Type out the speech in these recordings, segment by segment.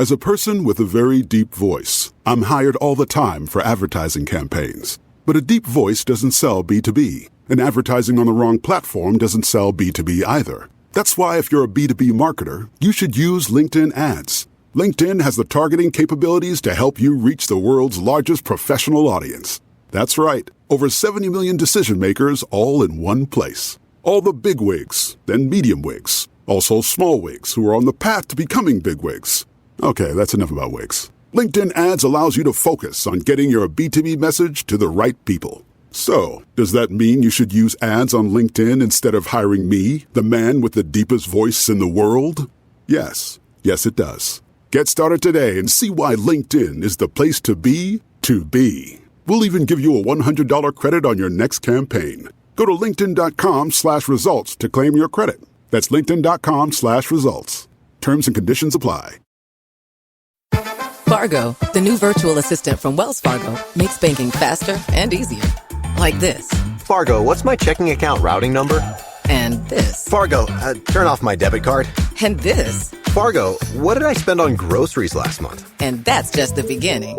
As a person with a very deep voice, I'm hired all the time for advertising campaigns. But a deep voice doesn't sell B2B, and advertising on the wrong platform doesn't sell B2B either. That's why if you're a B2B marketer, you should use LinkedIn ads. LinkedIn has the targeting capabilities to help you reach the world's largest professional audience. That's right, over 70 million decision makers all in one place. All the big wigs, then medium wigs, also small wigs who are on the path to becoming big wigs. Okay, that's enough about wigs. LinkedIn ads allows you to focus on getting your B2B message to the right people. So, does that mean you should use ads on LinkedIn instead of hiring me, the man with the deepest voice in the world? Yes. Yes, it does. Get started today and see why LinkedIn is the place to be to be. We'll even give you a $100 credit on your next campaign. Go to linkedin.com/results to claim your credit. That's linkedin.com/results. Terms and conditions apply. Fargo, the new virtual assistant from Wells Fargo, makes banking faster and easier. Like this. Fargo, what's my checking account routing number? And this. Fargo, turn off my debit card. And this. Fargo, what did I spend on groceries last month? And that's just the beginning.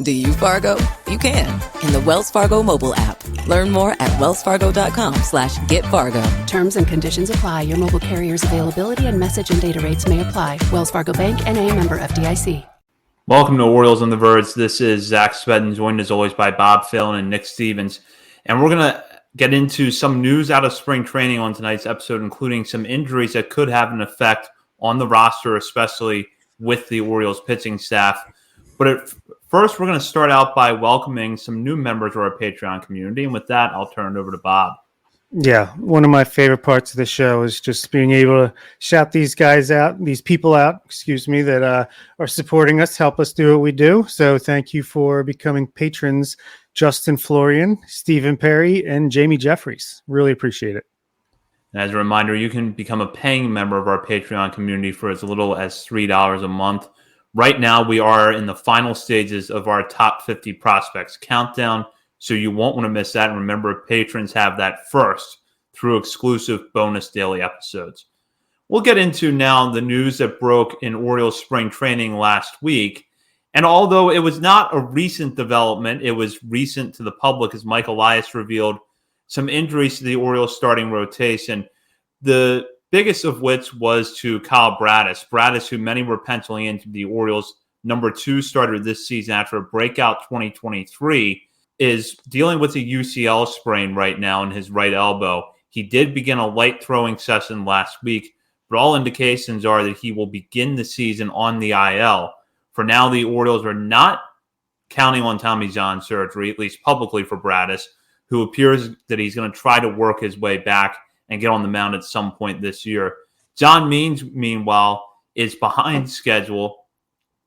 Do you, Fargo? You can. In the Wells Fargo mobile app. Learn more at wellsfargo.com/getfargo. Terms and conditions apply. Your mobile carrier's availability and message and data rates may apply. Wells Fargo Bank, N.A., member FDIC. Welcome to Orioles on the Verge. This is Zach Spedden, joined as always by Bob Phelan and Nick Stevens. And we're going to get into some news out of spring training on tonight's episode, including some injuries that could have an effect on the roster, especially with the Orioles pitching staff. But first, we're going to start out by welcoming some new members of our Patreon community. And with that, I'll turn it over to Bob. Yeah, one of my favorite parts of the show is just being able to shout these guys out, these people out, that are supporting us, help us do what we do. So thank you for becoming patrons, Justin Florian, Stephen Perry, and Jamie Jeffries. Really appreciate it. And as a reminder, you can become a paying member of our Patreon community for as little as $3 a month. Right now, we are in the final stages of our top 50 prospects countdown, so you won't want to miss that. And remember, patrons have that first through exclusive bonus daily episodes. We'll get into now the news that broke in Orioles spring training last week. And although it was not a recent development, it was recent to the public as Mike Elias revealed some injuries to the Orioles starting rotation. The biggest of which was to Kyle Braddis. Braddis, who many were penciling into the Orioles' number 2 starter this season after a breakout 2023, is dealing with a UCL sprain right now in his right elbow. He did begin a light throwing session last week, but all indications are that he will begin the season on the IL. For now, the Orioles are not counting on Tommy John surgery, at least publicly for Braddis, who appears that he's going to try to work his way back and get on the mound at some point this year. John Means, meanwhile, is behind schedule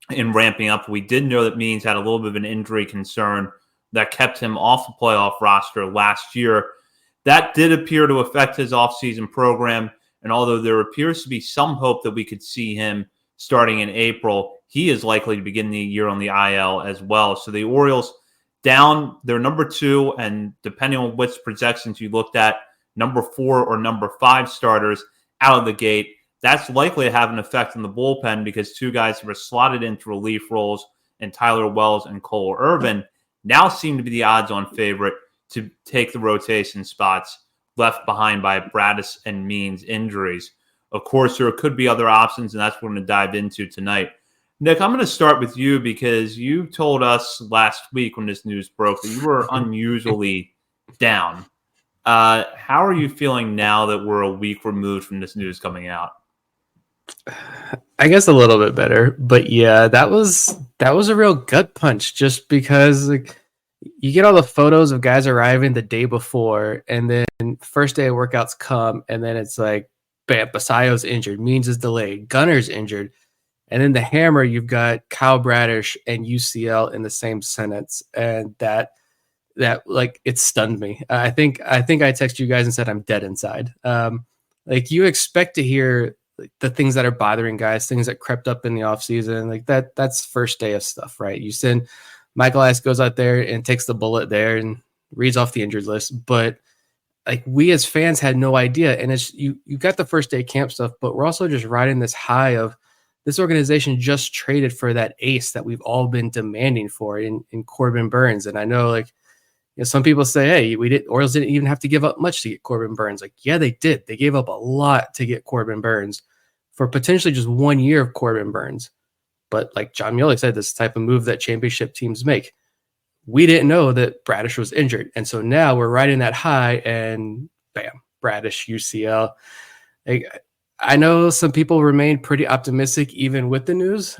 in ramping up. We did know that Means had a little bit of an injury concern that kept him off the playoff roster last year. That did appear to affect his offseason program, and although there appears to be some hope that we could see him starting in April, he is likely to begin the year on the IL as well. So the Orioles down their number 2, and depending on which projections you looked at, number 4 or number 5 starters out of the gate. That's likely to have an effect on the bullpen because 2 guys who were slotted into relief roles in Tyler Wells and Cole Irvin now seem to be the odds-on favorite to take the rotation spots left behind by Braddis and Means injuries. Of course, there could be other options, and that's what we're going to dive into tonight. Nick, I'm going to start with you because you told us last week when this news broke that you were unusually down. How are you feeling now that we're a week removed from this news coming out? I guess a little bit better, but yeah, that was a real gut punch just because you get all the photos of guys arriving the day before, and then first day of workouts come, and then it's like, bam, Basayo's injured, Means is delayed, Gunner's injured, and then the hammer, you've got Kyle Bradish and UCL in the same sentence, and that like it stunned me. I think I texted you guys and said I'm dead inside. Like you expect to hear the things that are bothering guys, things that crept up in the offseason, like that's first day of stuff, right? You send Michael Elias goes out there and takes the bullet there and reads off the injured list. But like we as fans had no idea. And it's you got the first day camp stuff, but we're also just riding this high of this organization just traded for that ace that we've all been demanding for in Corbin Burns. And I know, like, some people say, hey, Orioles didn't even have to give up much to get Corbin Burns. Like, yeah, they did. They gave up a lot to get Corbin Burns for potentially just 1 year of Corbin Burns. But like John Muley said, this type of move that championship teams make. We didn't know that Bradish was injured. And so now we're riding that high and bam, Bradish, UCL. I know some people remain pretty optimistic even with the news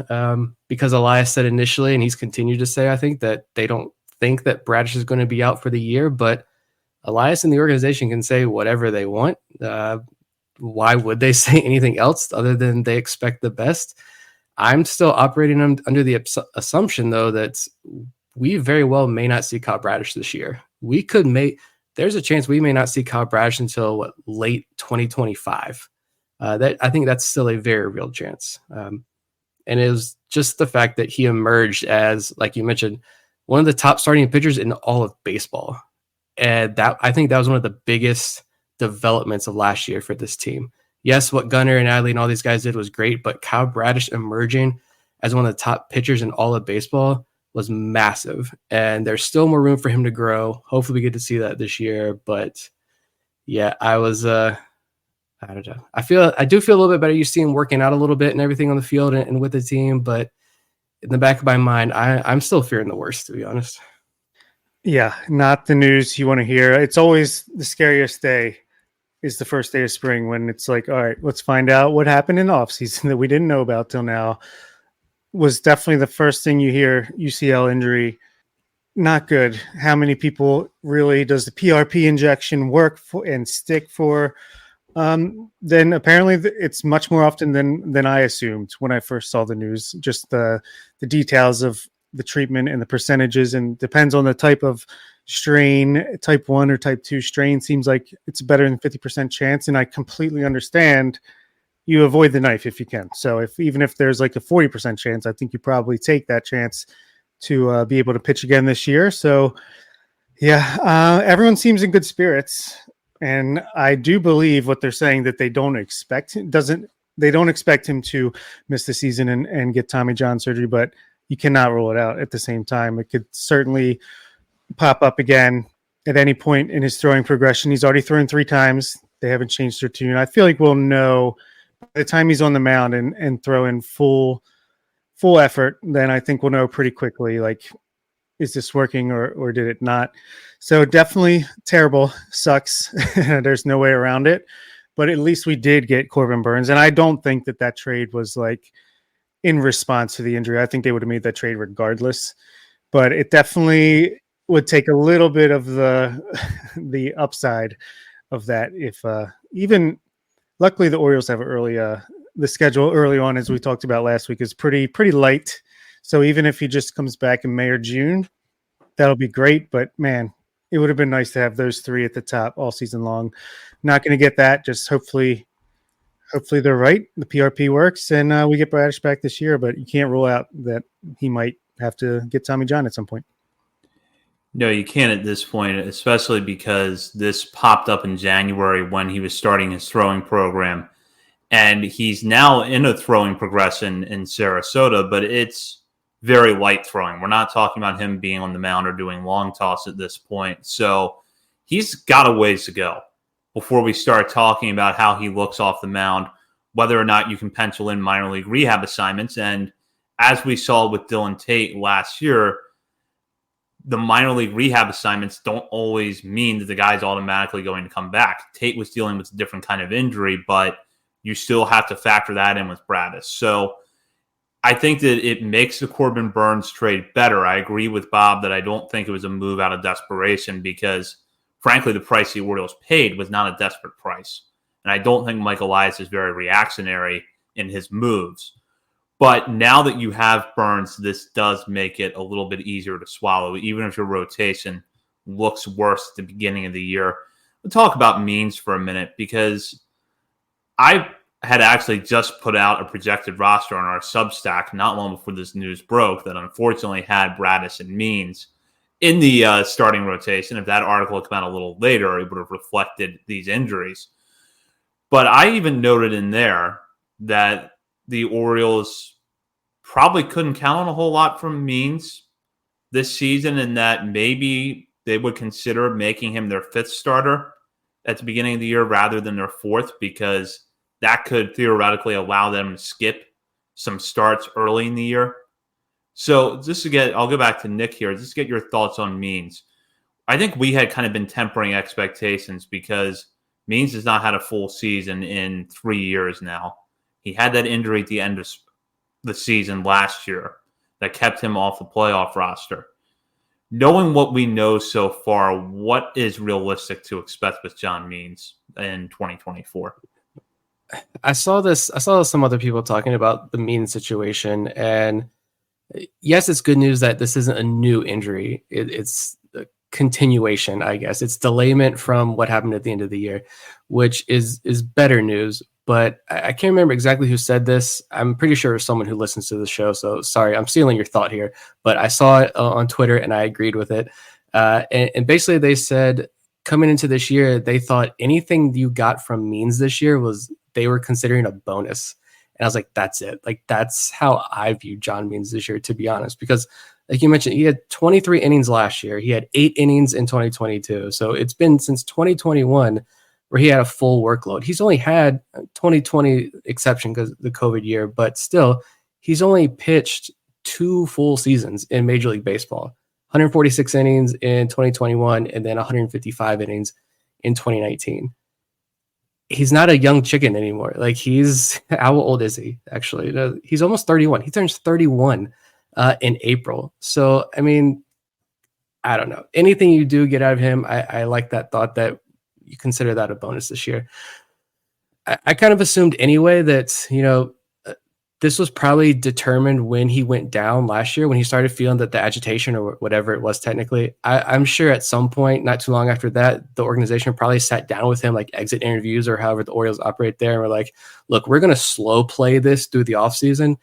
because Elias said initially, and he's continued to say, I think, that they don't think that Bradish is going to be out for the year. But Elias and the organization can say whatever they want. Why would they say anything else other than they expect the best? I'm still operating under the assumption, though, that we very well may not see Kyle Bradish this year. There's a chance we may not see Kyle Bradish until late 2025. I think that's still a very real chance. And it was just the fact that he emerged as, like you mentioned, one of the top starting pitchers in all of baseball. And I think that was one of the biggest developments of last year for this team. Yes, what Gunnar and Adley and all these guys did was great, but Kyle Bradish emerging as one of the top pitchers in all of baseball was massive. And there's still more room for him to grow. Hopefully we get to see that this year. But yeah, I don't know. I do feel a little bit better. You see him working out a little bit and everything on the field and with the team, but in the back of my mind, I'm still fearing the worst, to be honest. Yeah, not the news you want to hear. It's always the scariest day is the first day of spring when it's like, all right, let's find out what happened in the offseason that we didn't know about till now. Was definitely the first thing you hear. UCL injury, not good. How many people really does the PRP injection work for and stick for? Then apparently it's much more often than I assumed when I first saw the news. Just the details of the treatment and the percentages, and depends on the type of strain, type 1 or type 2 strain. Seems like it's better than 50% chance, and I completely understand you avoid the knife if you can. So even if there's like a 40% chance, I think you probably take that chance to be able to pitch again this year. So yeah, everyone seems in good spirits. And I do believe what they're saying, that they don't expect him to miss the season and get Tommy John surgery, but you cannot rule it out at the same time. It could certainly pop up again at any point in his throwing progression. He's already thrown 3 times. They haven't changed their tune. I feel like we'll know by the time he's on the mound and throw in full effort, then I think we'll know pretty quickly, like, is this working or did it not? So definitely terrible, sucks. There's no way around it, but at least we did get Corbin Burns. And I don't think that trade was like in response to the injury. I think they would have made that trade regardless, but it definitely would take a little bit of the upside of that. If even luckily the Orioles have the schedule early on, as we talked about last week, is pretty light. So even if he just comes back in May or June, that'll be great. But man, it would have been nice to have those 3 at the top all season long. Not going to get that. Just hopefully they're right. The PRP works and we get Bradish back this year, but you can't rule out that he might have to get Tommy John at some point. No, you can't at this point, especially because this popped up in January when he was starting his throwing program. And he's now in a throwing progression in Sarasota, but it's very light throwing. We're not talking about him being on the mound or doing long toss at this point. So he's got a ways to go before we start talking about how he looks off the mound, whether or not you can pencil in minor league rehab assignments. And as we saw with Dylan Tate last year, the minor league rehab assignments don't always mean that the guy's automatically going to come back. Tate was dealing with a different kind of injury, but you still have to factor that in with Bradish. So I think that it makes the Corbin Burns trade better. I agree with Bob that I don't think it was a move out of desperation because, frankly, the price the Orioles paid was not a desperate price. And I don't think Mike Elias is very reactionary in his moves. But now that you have Burns, this does make it a little bit easier to swallow, even if your rotation looks worse at the beginning of the year. We'll talk about Means for a minute because I had actually just put out a projected roster on our Substack not long before this news broke that unfortunately had Bradish and Means in the starting rotation. If that article had come out a little later, it would have reflected these injuries. But I even noted in there that the Orioles probably couldn't count on a whole lot from Means this season, and that maybe they would consider making him their fifth starter at the beginning of the year rather than their fourth, because that could theoretically allow them to skip some starts early in the year. So I'll go back to Nick here, just to get your thoughts on Means. I think we had kind of been tempering expectations because Means has not had a full season in 3 years now. He had that injury at the end of the season last year that kept him off the playoff roster. Knowing what we know so far, what is realistic to expect with John Means in 2024? I saw some other people talking about the Means situation, and yes, it's good news that this isn't a new injury. It's a continuation, I guess. It's delayment from what happened at the end of the year, which is better news. But I can't remember exactly who said this. I'm pretty sure it was someone who listens to the show. So sorry, I'm stealing your thought here. But I saw it on Twitter and I agreed with it. And basically they said coming into this year, they thought anything you got from Means this year they were considering a bonus. And I was like, that's it. Like, that's how I view John Means this year, to be honest, because like you mentioned, he had 23 innings last year. He had 8 innings in 2022. So it's been since 2021 where he had a full workload. He's only had 2020 exception because the COVID year, but still, he's only pitched 2 full seasons in Major League Baseball, 146 innings in 2021 and then 155 innings in 2019. He's not a young chicken anymore. Like, how old is he actually? He's almost 31. He turns 31 in April. So, I mean, I don't know. Anything you do get out of him, I like that thought that you consider that a bonus this year. I kind of assumed anyway that, this was probably determined when he went down last year, when he started feeling that the agitation or whatever it was technically. I'm sure at some point, not too long after that, the organization probably sat down with him, like exit interviews or however the Orioles operate there. And we're like, look, we're going to slow play this through the offseason.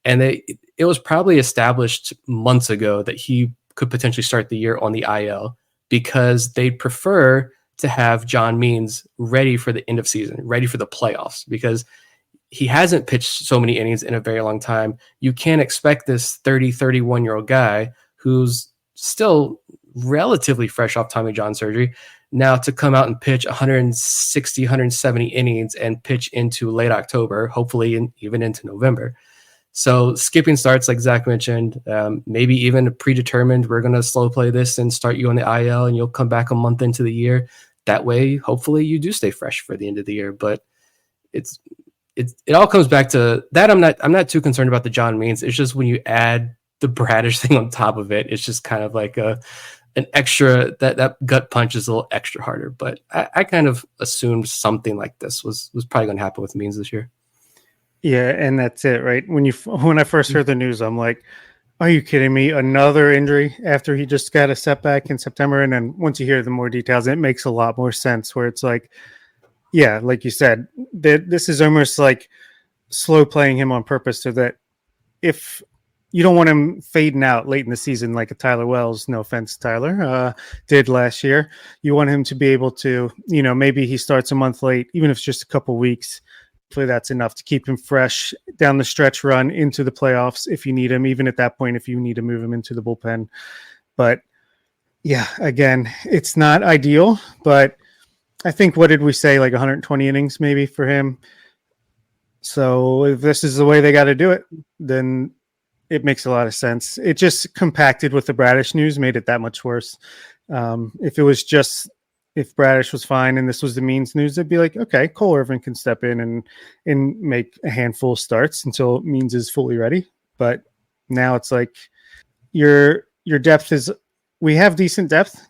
And it was probably established months ago that he could potentially start the year on the IL because they prefer to have John Means ready for the end of season, ready for the playoffs, because he hasn't pitched so many innings in a very long time. You can't expect this 31-year-old guy who's still relatively fresh off Tommy John surgery now to come out and pitch 160, 170 innings and pitch into late October, hopefully even into November. So skipping starts, like Zach mentioned, maybe even predetermined, we're going to slow play this and start you on the IL and you'll come back a month into the year. That way, hopefully you do stay fresh for the end of the year. But it all comes back to that. I'm not too concerned about the John Means. It's just when you add the Bradish thing on top of it, it's just kind of like an extra, that gut punch is a little extra harder. But I kind of assumed something like this was probably going to happen with Means this year. Yeah, and that's it, right? When I first heard the news, I'm like, are you kidding me? Another injury after he just got a setback in September? And then once you hear the more details, it makes a lot more sense where it's like, yeah, like you said, this is almost like slow playing him on purpose so that if you don't want him fading out late in the season like a Tyler Wells, no offense, Tyler, did last year, you want him to be able to, maybe he starts a month late, even if it's just a couple weeks. Hopefully that's enough to keep him fresh down the stretch run into the playoffs if you need him, even at that point, if you need to move him into the bullpen. But yeah, again, it's not ideal, but I think, what did we say, like 120 innings maybe for him? So if this is the way they got to do it, then it makes a lot of sense. It just compacted with the Bradish news, made it that much worse. If Bradish was fine and this was the Means news, it'd be like, okay, Cole Irvin can step in and make a handful of starts until Means is fully ready. But now it's like your depth is, we have decent depth,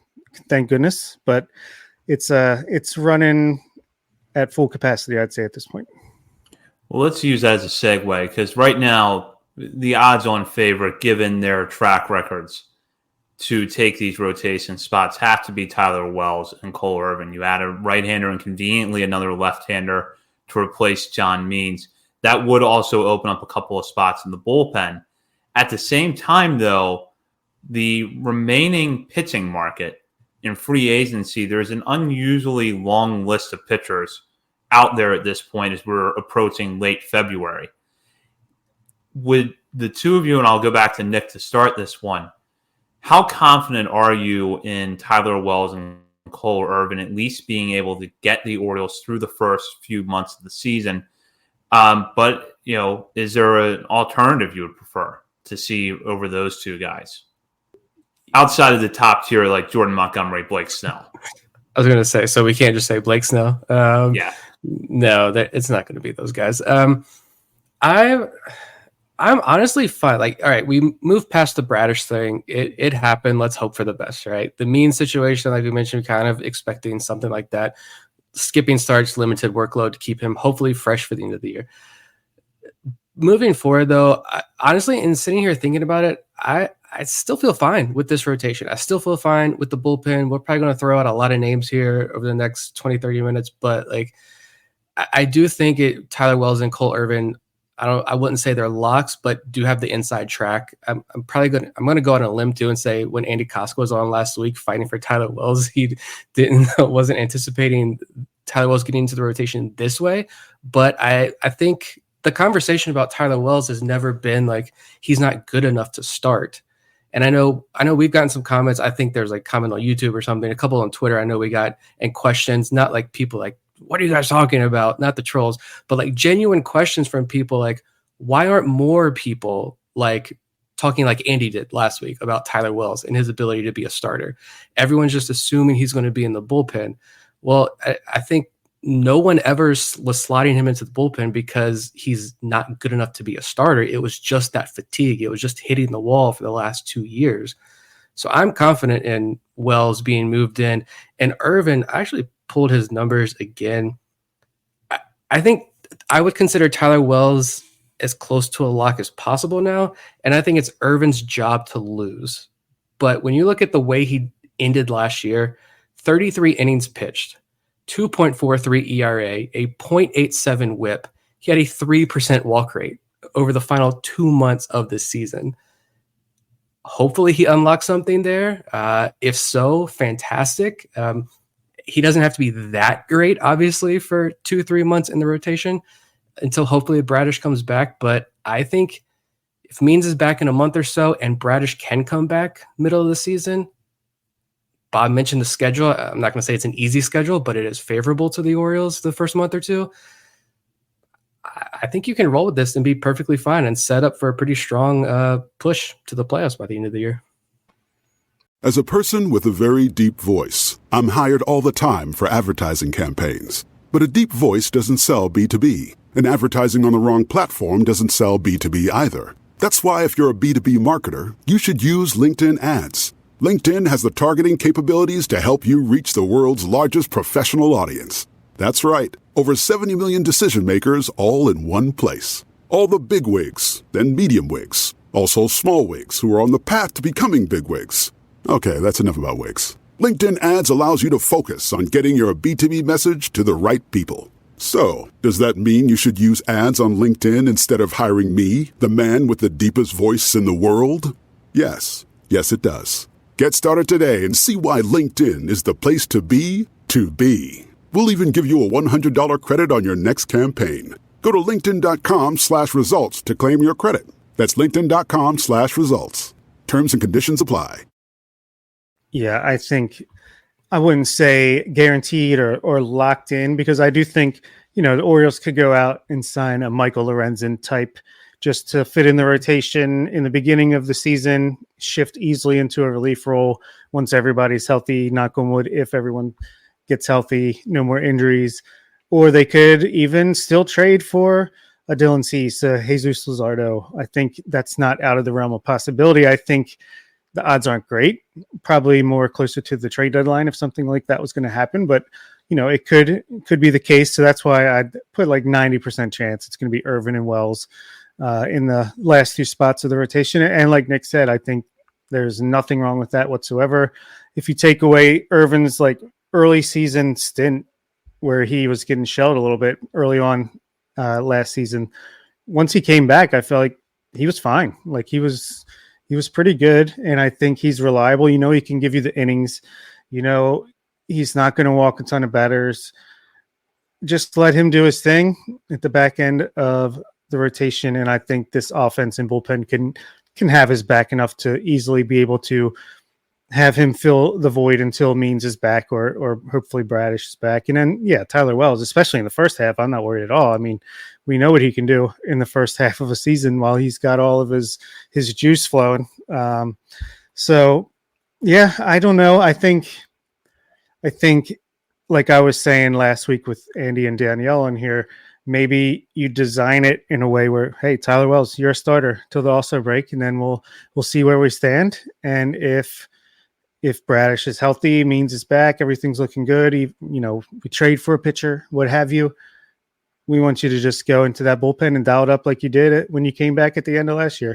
thank goodness, but it's running at full capacity, I'd say, at this point. Well, let's use that as a segue, because right now the odds-on favorite, given their track records, to take these rotation spots have to be Tyler Wells and Cole Irvin. You add a right-hander and conveniently another left-hander to replace John Means. That would also open up a couple of spots in the bullpen. At the same time, though, the remaining pitching market in free agency, there's an unusually long list of pitchers out there at this point as we're approaching late February. Would the two of you, and I'll go back to Nick to start this one, how confident are you in Tyler Wells and Cole Irvin at least being able to get the Orioles through the first few months of the season? But, is there an alternative you would prefer to see over those two guys? Outside of the top tier, like Jordan Montgomery, Blake Snell. I was going to say, so we can't just say Blake Snell. Yeah. No, it's not going to be those guys. I'm honestly fine. Like, all right, we moved past the Bradish thing. It happened. Let's hope for the best, right? The mean situation, like we mentioned, kind of expecting something like that. Skipping starts, limited workload to keep him hopefully fresh for the end of the year. Moving forward, though, honestly, in sitting here thinking about it, I still feel fine with this rotation. I still feel fine with the bullpen. We're probably going to throw out a lot of names here over the next 20, 30 minutes, but like I do think Tyler Wells and Cole Irvin, I wouldn't say they're locks, but do have the inside track. I'm going to go on a limb too and say when Andy Costco was on last week fighting for Tyler Wells, he wasn't anticipating Tyler Wells getting into the rotation this way. But I think the conversation about Tyler Wells has never been like he's not good enough to start. And I know we've gotten some comments. I think there's like comment on YouTube or something, a couple on Twitter. I know we got, and questions, not like people like, what are you guys talking about? Not the trolls, but like genuine questions from people like, why aren't more people like talking like Andy did last week about Tyler Wells and his ability to be a starter? Everyone's just assuming he's going to be in the bullpen. Well, I think no one ever was slotting him into the bullpen because he's not good enough to be a starter. It was just that fatigue. It was just hitting the wall for the last 2 years. So I'm confident in Wells being moved in. And Irvin, I actually pulled his numbers again. I think I would consider Tyler Wells as close to a lock as possible now. And I think it's Irvin's job to lose. But when you look at the way he ended last year, 33 innings pitched, 2.43 ERA, a .87 whip. He had a 3% walk rate over the final 2 months of the season. Hopefully he unlocks something there. If so, fantastic. He doesn't have to be that great, obviously, for 2-3 months in the rotation until hopefully Bradish comes back. But I think if Means is back in a month or so and Bradish can come back middle of the season, Bob mentioned the schedule. I'm not going to say it's an easy schedule, but it is favorable to the Orioles the first month or two. I think you can roll with this and be perfectly fine and set up for a pretty strong push to the playoffs by the end of the year. As a person with a very deep voice, I'm hired all the time for advertising campaigns. But a deep voice doesn't sell B2B, and advertising on the wrong platform doesn't sell B2B either. That's why if you're a B2B marketer, you should use LinkedIn ads. LinkedIn has the targeting capabilities to help you reach the world's largest professional audience. That's right, over 70 million decision makers all in one place. All the big wigs, then medium wigs, also small wigs who are on the path to becoming big wigs. Okay, that's enough about wigs. LinkedIn ads allows you to focus on getting your B2B message to the right people. So, does that mean you should use ads on LinkedIn instead of hiring me, the man with the deepest voice in the world? Yes. Yes, it does. Get started today and see why LinkedIn is the place to be to be. We'll even give you a $100 credit on your next campaign. Go to linkedin.com/results to claim your credit. That's linkedin.com/results. Terms and conditions apply. Yeah, I think I wouldn't say guaranteed or locked in because I do think, the Orioles could go out and sign a Michael Lorenzen type just to fit in the rotation in the beginning of the season, shift easily into a relief role once everybody's healthy, knock on wood, if everyone gets healthy, no more injuries. Or they could even still trade for a Dylan Cease, Jesus Luzardo. I think that's not out of the realm of possibility. I think the odds aren't great, probably more closer to the trade deadline if something like that was going to happen. But, it could be the case. So that's why I'd put like 90% chance it's going to be Irvin and Wells in the last few spots of the rotation. And like Nick said, I think there's nothing wrong with that whatsoever. If you take away Irvin's like early season stint where he was getting shelled a little bit early on last season, once he came back, I felt like he was fine. Like he was pretty good, and I think he's reliable. He can give you the innings. He's not going to walk a ton of batters. Just let him do his thing at the back end of the rotation, and I think this offense and bullpen can have his back enough to easily be able to have him fill the void until Means is back or hopefully Bradish is back. And then, yeah, Tyler Wells, especially in the first half, I'm not worried at all. I mean, we know what he can do in the first half of a season while he's got all of his juice flowing. So, yeah, I don't know. I think, like I was saying last week with Andy and Danielle on here, maybe you design it in a way where, hey, Tyler Wells, you're a starter till the All-Star break, and then we'll see where we stand. And if Bradish is healthy, Means is back, everything's looking good. We trade for a pitcher, what have you. We want you to just go into that bullpen and dial it up like you did when you came back at the end of last year,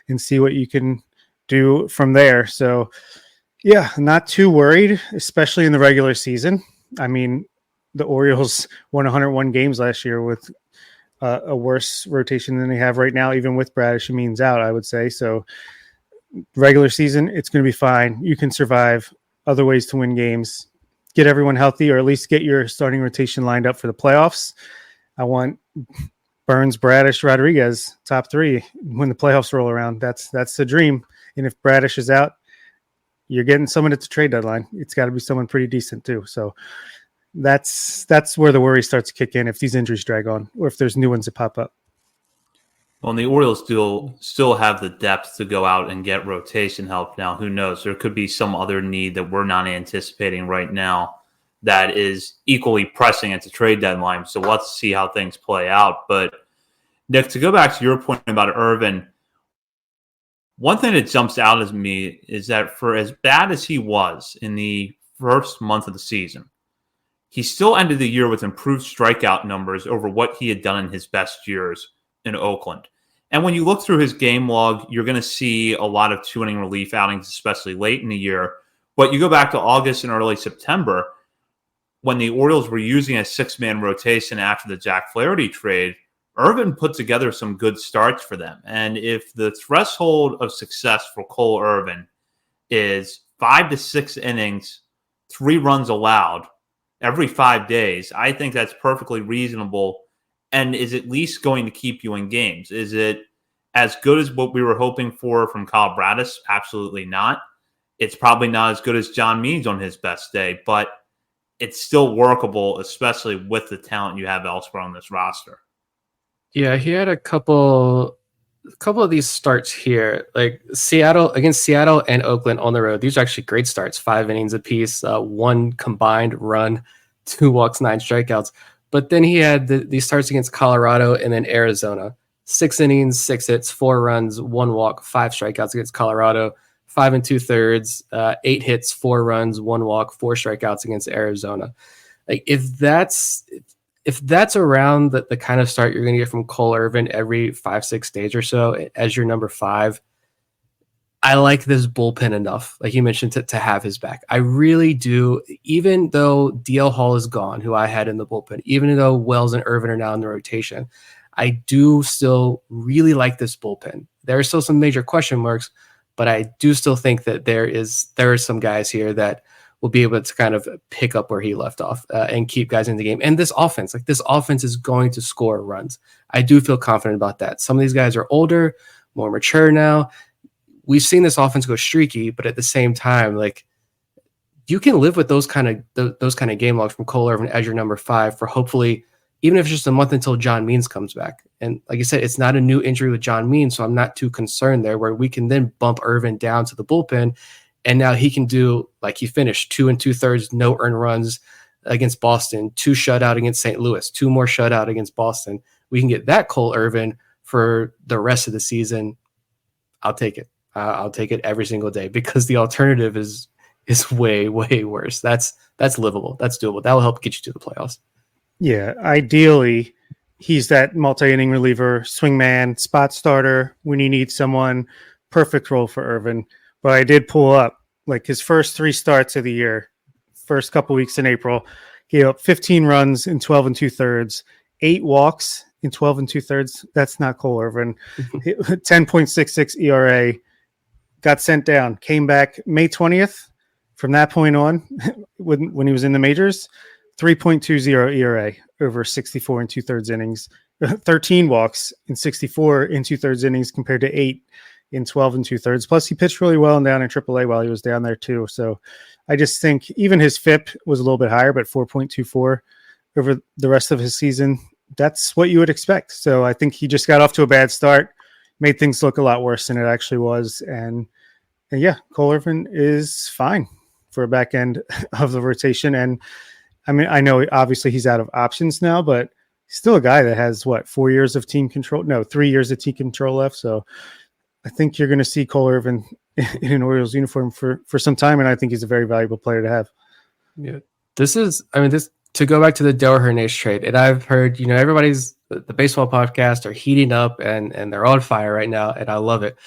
and see what you can do from there. So, yeah, not too worried, especially in the regular season. I mean, the Orioles won 101 games last year with a worse rotation than they have right now, even with Bradish and Means out, I would say. So, regular season, it's going to be fine. You can survive. Other ways to win games. Get everyone healthy, or at least get your starting rotation lined up for the playoffs. I want Burns, Bradish, Rodriguez, top three when the playoffs roll around. That's the dream. And if Bradish is out, you're getting someone at the trade deadline. It's got to be someone pretty decent too. So that's where the worry starts to kick in if these injuries drag on or if there's new ones that pop up. Well, and the Orioles still have the depth to go out and get rotation help now. Who knows? There could be some other need that we're not anticipating right now that is equally pressing at the trade deadline. So let's see how things play out. But, Nick, to go back to your point about Irvin, one thing that jumps out at me is that for as bad as he was in the first month of the season, he still ended the year with improved strikeout numbers over what he had done in his best years in Oakland. And when you look through his game log, you're going to see a lot of 2-inning relief outings, especially late in the year. But you go back to August and early September, when the Orioles were using a 6-man rotation after the Jack Flaherty trade, Irvin put together some good starts for them. And if the threshold of success for Cole Irvin is 5 to 6 innings, 3 runs allowed every 5 days, I think that's perfectly reasonable and is at least going to keep you in games. Is it as good as what we were hoping for from Kyle Bradish? Absolutely not. It's probably not as good as John Means on his best day, but it's still workable, especially with the talent you have elsewhere on this roster. Yeah, he had a couple of these starts here, like Seattle and Oakland on the road. These are actually great starts, 5 innings apiece, 1 combined run, 2 walks, 9 strikeouts. But then he had these starts against Colorado and then Arizona. 6 innings, 6 hits, 4 runs, 1 walk, 5 strikeouts against Colorado. 5 2/3, 8 hits, 4 runs, 1 walk, 4 strikeouts against Arizona. Like if that's around the kind of start you're going to get from Cole Irvin every 5-6 days or so as your number 5, I like this bullpen enough, like you mentioned, to have his back. I really do. Even though DL Hall is gone, who I had in the bullpen, even though Wells and Irvin are now in the rotation, I do still really like this bullpen. There are still some major question marks, but I do still think that there are some guys here that will be able to kind of pick up where he left off and keep guys in the game. And this offense is going to score runs. I do feel confident about that. Some of these guys are older, more mature now. We've seen this offense go streaky, but at the same time, like you can live with those kind of game logs from Cole Irvin as your number 5 for hopefully, even if it's just a month until John Means comes back. And like I said, it's not a new injury with John Means, so I'm not too concerned there, where we can then bump Irvin down to the bullpen. And now he can do, like he finished 2 2/3, no earned runs against Boston, 2 shutout against St. Louis, 2 more shutout against Boston. We can get that Cole Irvin for the rest of the season. I'll take it. I'll take it every single day, because the alternative is way, way worse. That's livable. That's doable. That will help get you to the playoffs. Yeah, ideally, he's that multi-inning reliever, swingman, spot starter when you need someone. Perfect role for Irvin. But I did pull up like his first 3 starts of the year, first couple weeks in April, gave up 15 runs in 12 2/3, 8 walks in 12 2/3. That's not Cole Irvin. 10.66 ERA, got sent down, came back May 20th. From that point on, when he was in the majors, 3.20 ERA over 64 2/3 innings. 13 walks in 64 in 2/3 innings compared to 8 in 12 and 2/3. Plus, he pitched really well and down in AAA while he was down there too. So I just think even his FIP was a little bit higher, but 4.24 over the rest of his season. That's what you would expect. So I think he just got off to a bad start, made things look a lot worse than it actually was. And yeah, Cole Irvin is fine for a back end of the rotation. And I mean, I know obviously he's out of options now, but he's still a guy that has 4 years of team control? No, 3 years of team control left. So I think you're going to see Cole Irvin in an Orioles uniform for some time. And I think he's a very valuable player to have. Yeah. This to go back to the Dale Hernandez trade, and I've heard, everybody's the baseball podcast are heating up and they're on fire right now, and I love it.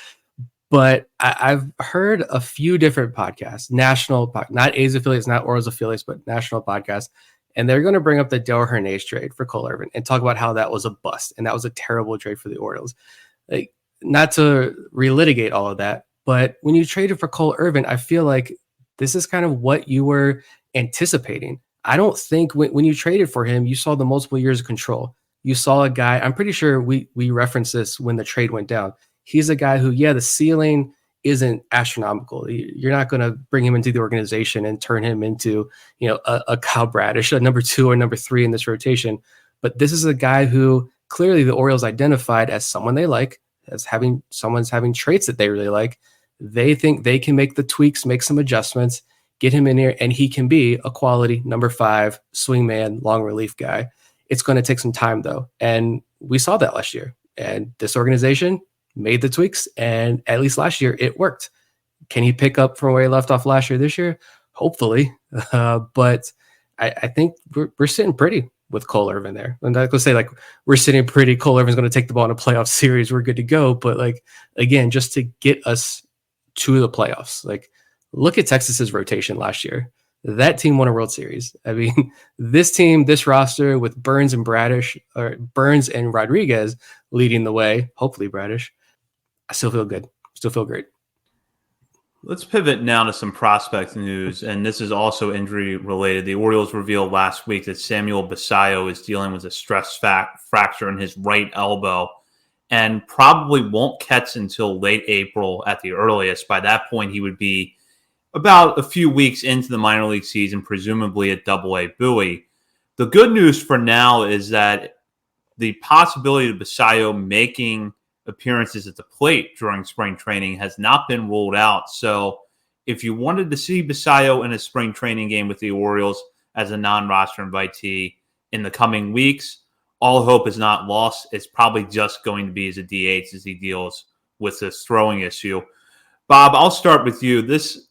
But I've heard a few different podcasts, not A's affiliates, not Orioles affiliates, but national podcasts, and they're going to bring up the Dale Hernandez trade for Cole Irvin and talk about how that was a bust and that was a terrible trade for the Orioles. Like, not to relitigate all of that, but when you traded for Cole Irvin, I feel like this is kind of what you were anticipating. I don't think when you traded for him, you saw the multiple years of control. You saw a guy, I'm pretty sure we referenced this when the trade went down. He's a guy who, the ceiling isn't astronomical. You're not going to bring him into the organization and turn him into, a Kyle Bradish, a number 2 or number 3 in this rotation. But this is a guy who clearly the Orioles identified as someone they like, as someone's having traits that they really like. They think they can make the tweaks, make some adjustments, get him in here, and he can be a quality number 5 swingman, long relief guy. It's going to take some time though. And we saw that last year, and this organization made the tweaks, and at least last year it worked. Can he pick up from where he left off last year this year? Hopefully. But I think we're sitting pretty with Cole Irvin there. And I could say we're sitting pretty. Cole Irvin's going to take the ball in a playoff series. We're good to go. But again, just to get us to the playoffs, look at Texas's rotation last year. That team won a World Series. I mean, this team, this roster with Burns and Rodriguez leading the way, hopefully Bradish, I still feel good. Still feel great. Let's pivot now to some prospect news, and this is also injury related. The Orioles revealed last week that Samuel Basallo is dealing with a stress fracture in his right elbow and probably won't catch until late April at the earliest. By that point, he would be about a few weeks into the minor league season, presumably at Double-A Bowie. The good news for now is that the possibility of Basallo making appearances at the plate during spring training has not been ruled out. So if you wanted to see Basallo in a spring training game with the Orioles as a non-roster invitee in the coming weeks, all hope is not lost. It's probably just going to be as a DH as he deals with this throwing issue. Bob, I'll start with you. This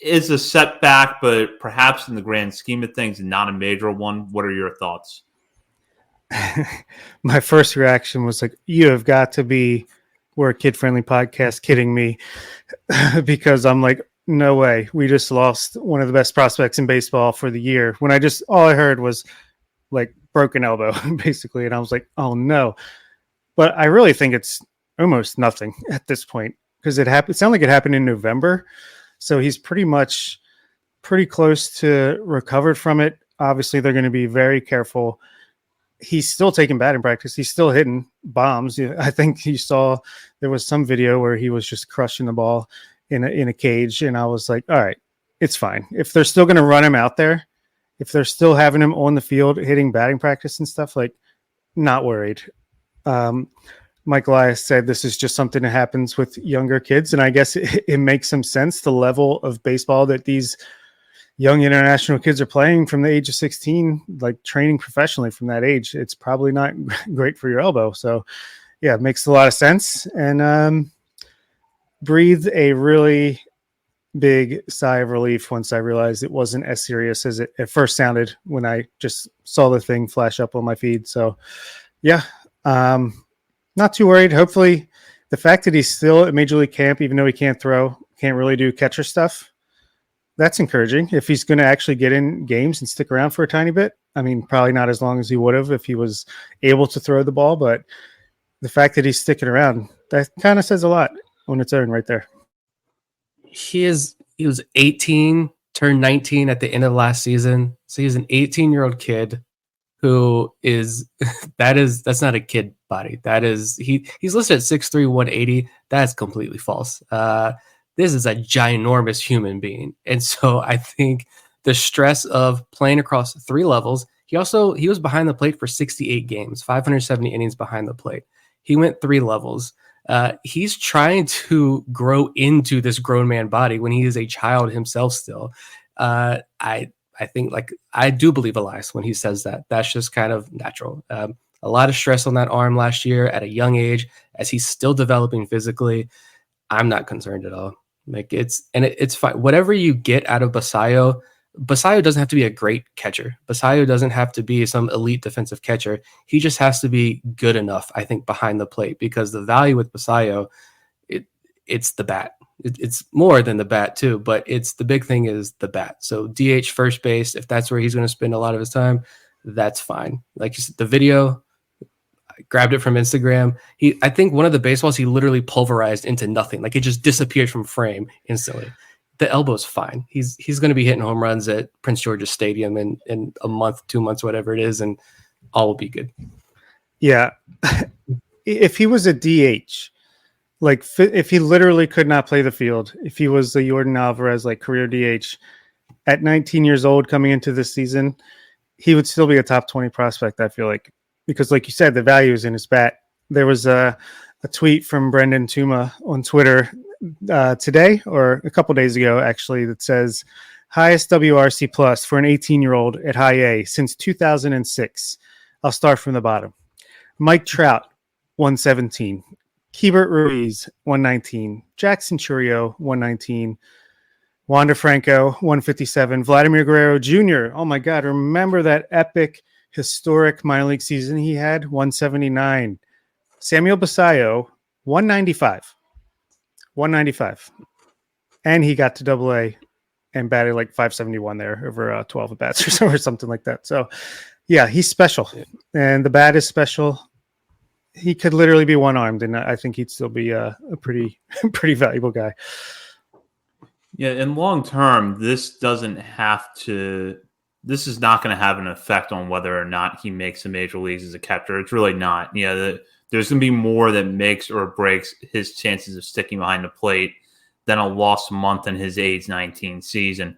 is a setback, but perhaps in the grand scheme of things, not a major one. What are your thoughts? My first reaction was you have got to be, we're a kid-friendly podcast, kidding me, because I'm no way. We just lost one of the best prospects in baseball for the year. When all I heard was broken elbow, basically. And I was oh no. But I really think it's almost nothing at this point because it sounded like it happened in November. So he's pretty close to recovered from it. Obviously, they're going to be very careful. He's still taking batting practice. He's still hitting bombs. I think you saw there was some video where he was just crushing the ball in a cage. And I was all right, it's fine. If they're still going to run him out there, if they're still having him on the field, hitting batting practice and stuff, not worried. Mike Elias said this is just something that happens with younger kids. And I guess it makes some sense. The level of baseball that these young international kids are playing from the age of 16, training professionally from that age, it's probably not great for your elbow. So yeah, it makes a lot of sense. And breathed a really big sigh of relief once I realized it wasn't as serious as it at first sounded when I just saw the thing flash up on my feed. So yeah, not too worried. Hopefully the fact that he's still at Major League camp, even though he can't throw, can't really do catcher stuff, that's encouraging. If he's going to actually get in games and stick around for a tiny bit, I mean, probably not as long as he would have if he was able to throw the ball, but the fact that he's sticking around, that kind of says a lot on its own right there. He was 18, turned 19 at the end of last season. So he's an 18-year-old kid who is that's not a kid body. That is he's listed at 6'3", 180. That's completely false. This is a ginormous human being. And so I think the stress of playing across 3 levels, he was behind the plate for 68 games, 570 innings behind the plate. He went 3 levels. He's trying to grow into this grown man body when he is a child himself still. I think, like, I do believe Elias when he says that. That's just kind of natural. A lot of stress on that arm last year at a young age as he's still developing physically. I'm not concerned at all. Like, it's fine. Whatever you get out of Basayo doesn't have to be a great catcher. Basayo doesn't have to be some elite defensive catcher. He just has to be good enough, I think, behind the plate, because the value with Basayo, it's the bat. It's more than the bat too, but the big thing is the bat. So DH, first base, if that's where he's going to spend a lot of his time, that's fine. Like you said, the video, I grabbed it from Instagram. I think one of the baseballs he literally pulverized into nothing. Like, it just disappeared from frame instantly. The elbow's fine. He's going to be hitting home runs at Prince George's Stadium in a month, 2 months, whatever it is, and all will be good. Yeah. If he was a DH, like, if he literally could not play the field, if he was the Yordan Alvarez, like, career DH at 19 years old coming into this season, he would still be a top 20 prospect, I feel like, because, like you said, the value is in his bat. There was a tweet from Brendan Tuma on Twitter today, or a couple days ago, actually, that says highest WRC plus for an 18-year-old at high A since 2006. I'll start from the bottom. Mike Trout, 117. Keibert Ruiz, 119. Jackson Churio, 119. Wander Franco, 157. Vladimir Guerrero Jr., oh my God, remember that epic, historic minor league season he had? 179. Samuel Basayo, 195. 195. And he got to Double-A and batted like 571 there over 12 at-bats or something like that. So, yeah, he's special. And the bat is special. He could literally be one-armed, and I think he'd still be a pretty valuable guy. Yeah, in long term, this is not going to have an effect on whether or not he makes the major leagues as a catcher. It's really not. There's going to be more that makes or breaks his chances of sticking behind the plate than a lost month in his age 19 season.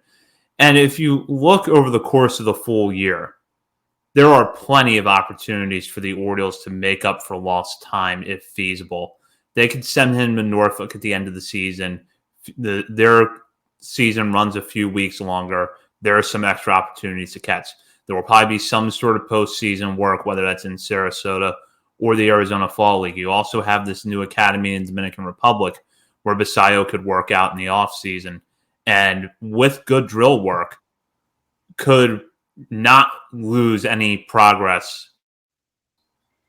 And if you look over the course of the full year, there are plenty of opportunities for the Orioles to make up for lost time if feasible. They could send him to Norfolk at the end of the season. Their season runs a few weeks longer. There are some extra opportunities to catch. There will probably be some sort of postseason work, whether that's in Sarasota or the Arizona Fall League. You also have this new academy in Dominican Republic where Basayo could work out in the offseason. And with good drill work, could not lose any progress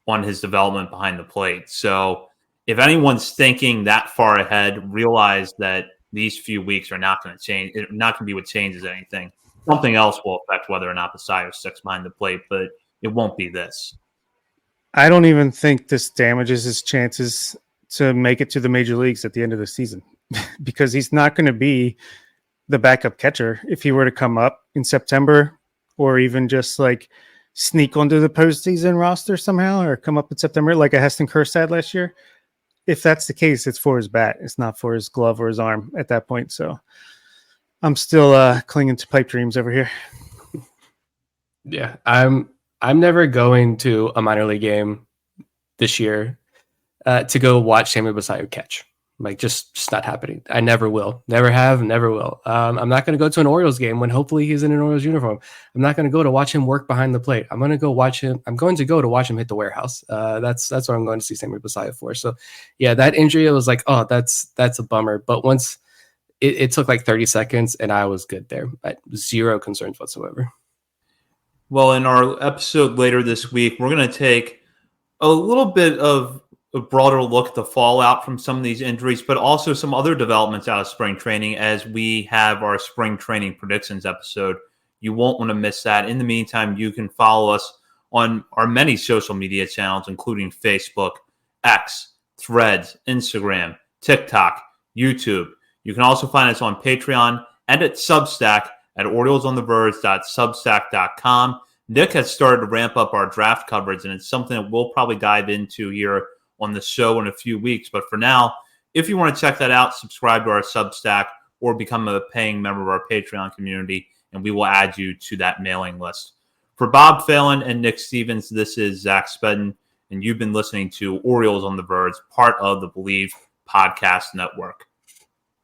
on his development behind the plate. So if anyone's thinking that far ahead, realize that these few weeks are not going to change. It's not going to be what changes anything. Something else will affect whether or not Basayo sticks behind the plate, but it won't be this. I don't even think this damages his chances to make it to the major leagues at the end of the season because he's not going to be the backup catcher if he were to come up in September or even just like sneak onto the postseason roster somehow or come up in September like a Heston Kjerstad had last year. If that's the case, it's for his bat. It's not for his glove or his arm at that point. So I'm still clinging to pipe dreams over here. Yeah, I'm never going to a minor league game this year to go watch Samuel Basayo catch. Like, just not happening. I never will. Never have, never will. I'm not going to go to an Orioles game when hopefully he's in an Orioles uniform. I'm not going to go to watch him work behind the plate. I'm going to go to watch him hit the warehouse. That's what I'm going to see Samuel Basayo for. So, yeah, that injury, it was like, oh, that's a bummer. But once it took like 30 seconds and I was good there. Zero concerns whatsoever. Well, in our episode later this week, we're going to take a little bit of a broader look at the fallout from some of these injuries, but also some other developments out of spring training as we have our spring training predictions episode. You won't want to miss that. In the meantime, you can follow us on our many social media channels, including Facebook, X, Threads, Instagram, TikTok, YouTube. You can also find us on Patreon and at Substack at oriolesontheverge.substack.com. Nick has started to ramp up our draft coverage, and it's something that we'll probably dive into here on the show in a few weeks. But for now, if you want to check that out, subscribe to our Substack or become a paying member of our Patreon community, and we will add you to that mailing list. For Bob Phelan and Nick Stevens, this is Zach Spedden, and you've been listening to Orioles on the Verge, part of the Believe Podcast Network.